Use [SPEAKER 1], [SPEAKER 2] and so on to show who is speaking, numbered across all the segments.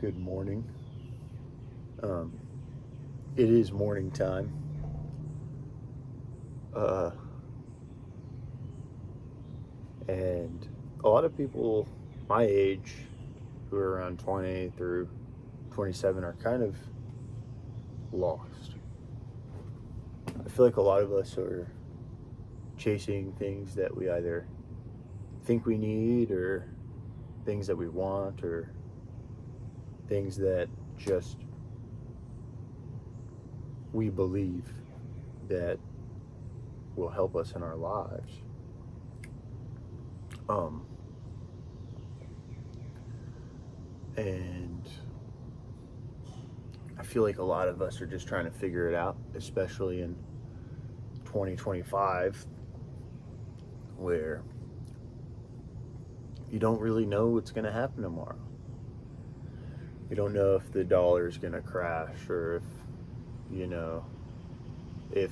[SPEAKER 1] Good morning. Um, it is morning time. Uh, and a lot of people my age who are around 20 through 27 are kind of lost. I feel like a lot of us are chasing things that we either think we need or things that we want or things that just we believe that will help us in our lives. Um, and I feel like a lot of us are just trying to figure it out, especially in 2025, where you don't really know what's going to happen tomorrow. You don't know if the dollar is going to crash or if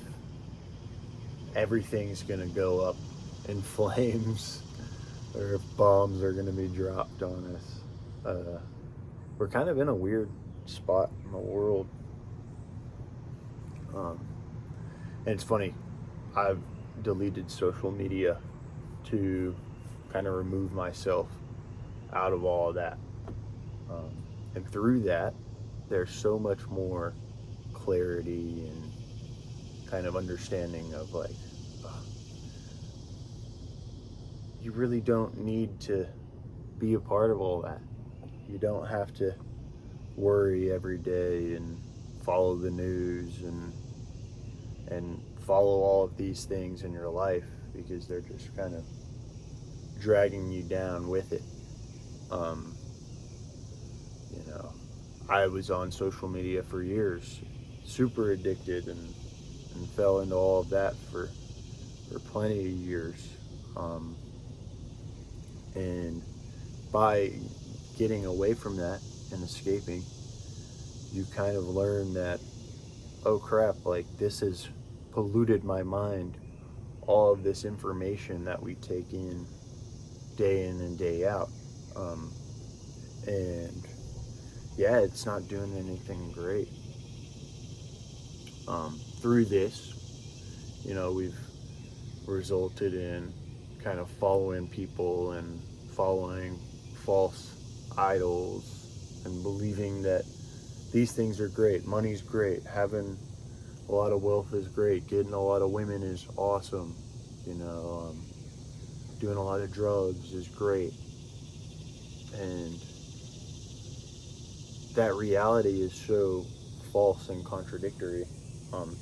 [SPEAKER 1] everything's going to go up in flames or if bombs are going to be dropped on us. We're kind of in a weird spot in the world. Um, and it's funny, I've deleted social media to kind of remove myself out of all of that. And through that, there's so much more clarity and kind of understanding of like, uh, you really don't need to be a part of all that. You don't have to worry every day and follow the news and follow all of these things in your life because they're just kind of dragging you down with it. Um, you know, I was on social media for years, super addicted and fell into all of that for plenty of years. Um, and by getting away from that and escaping, you kind of learn that, oh crap, like this has polluted my mind. All of this information that we take in and day out. Um, and yeah, it's not doing anything great. Through this, we've resulted in kind of following people and following false idols and believing that these things are great. Money's great. Having a lot of wealth is great. Getting a lot of women is awesome. Doing a lot of drugs is great. And that reality is so false and contradictory um,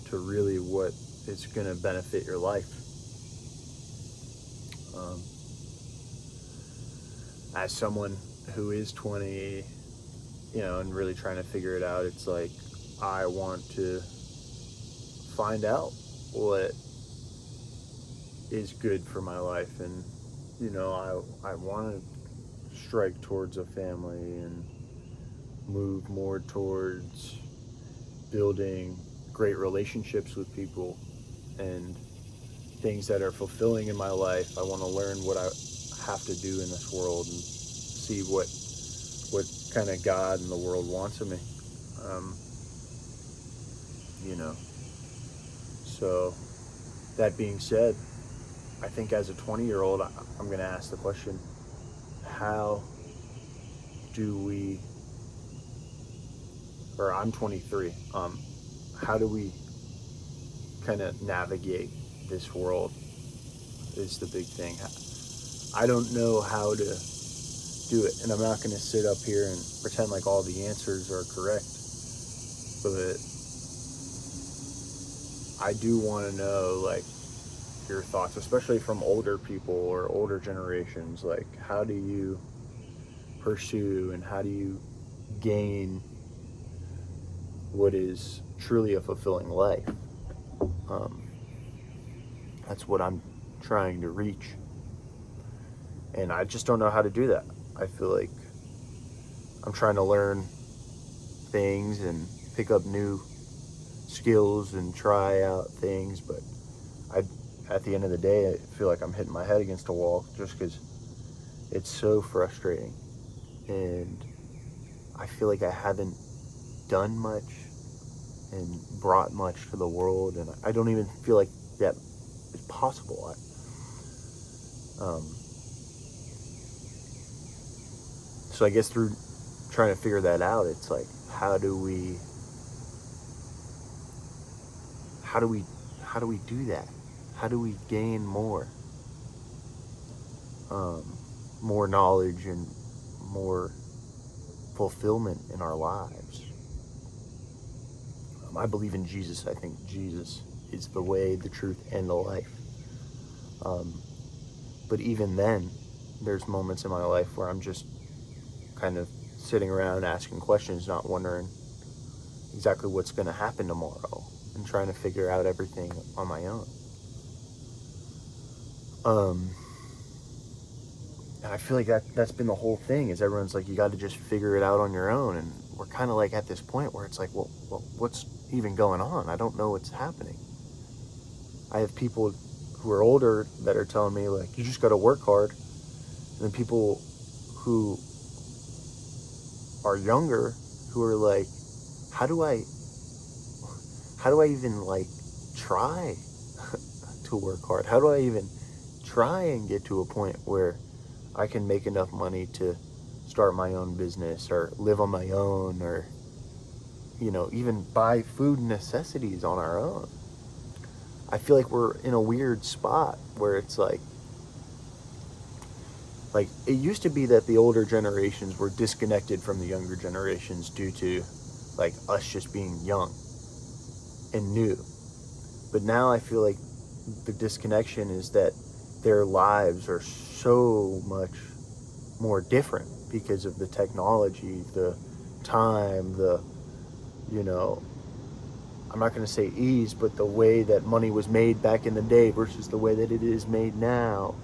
[SPEAKER 1] to really what is going to benefit your life. Um, as someone who is 20, and really trying to figure it out, it's like I want to find out what is good for my life, and I want to strike towards a family and move more towards building great relationships with people and things that are fulfilling in my life. I want to learn what I have to do in this world and see what kind of God in the world wants of me. Um, you know. So that being said, I think as a 20-year-old, I'm going to ask the question: how do we? Or I'm 23. How do we kind of navigate this world? Is the big thing. I don't know how to do it, and I'm not going to sit up here and pretend like all the answers are correct, but I do want to know, like, your thoughts, especially from older people or older generations. Like, how do you pursue and how do you gain what is truly a fulfilling life? Um, that's what I'm trying to reach, and I just don't know how to do that. I feel like I'm trying to learn things and pick up new skills and try out things, but I, at the end of the day, I feel like I'm hitting my head against a wall just because it's so frustrating. And I feel like I haven't done much and brought much to the world, and I don't even feel like that is possible. So I guess through trying to figure that out, it's like, how do we do that? How do we gain more knowledge and more fulfillment in our lives? I believe in Jesus. I think Jesus is the way, the truth, and the life. But even then, there's moments in my life where I'm just kind of sitting around asking questions, not wondering exactly what's going to happen tomorrow, and trying to figure out everything on my own. And I feel like that's been the whole thing, is everyone's like, you got to just figure it out on your own. And we're kind of like at this point where it's like, well, what's even going on? I don't know what's happening. I have people who are older that are telling me, like, you just got to work hard. And then people who are younger who are like, how do I even, like, try to work hard? How do I even try and get to a point where I can make enough money to start my own business or live on my own, or, even buy food necessities on our own? I feel like we're in a weird spot where it's like it used to be that the older generations were disconnected from the younger generations due to, like, us just being young and new. But now I feel like the disconnection is that their lives are so much more different because of the technology, the time, I'm not going to say ease, but the way that money was made back in the day versus the way that it is made now.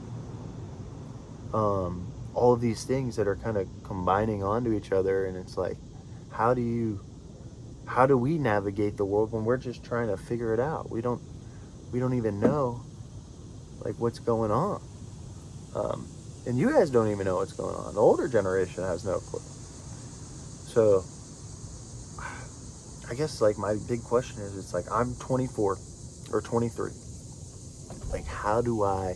[SPEAKER 1] All of these things that are kind of combining onto each other, and it's like, how do we navigate the world when we're just trying to figure it out? We don't even know, like, what's going on. And you guys don't even know what's going on. The older generation has no clue. So I guess, like, my big question is, it's like, I'm 24 or 23. Like, how do I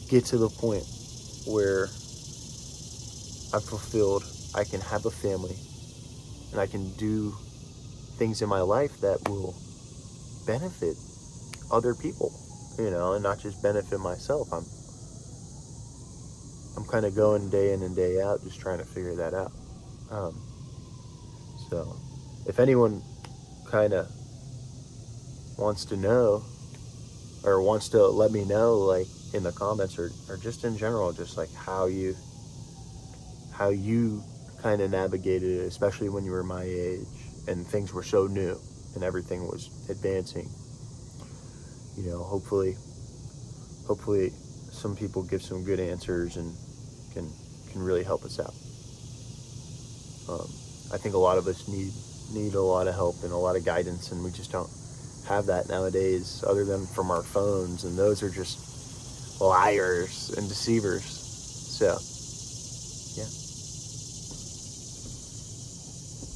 [SPEAKER 1] get to the point where I'm fulfilled, I can have a family, and I can do things in my life that will benefit other people, and not just benefit myself. I'm kind of going day in and day out, just trying to figure that out. So if anyone kind of wants to know, or wants to let me know, like, in the comments, or just in general, just like how you kind of navigated it, especially when you were my age and things were so new and everything was advancing. Hopefully some people give some good answers and can really help us out. I think a lot of us need a lot of help and a lot of guidance, and we just don't have that nowadays, other than from our phones, and those are just liars and deceivers. So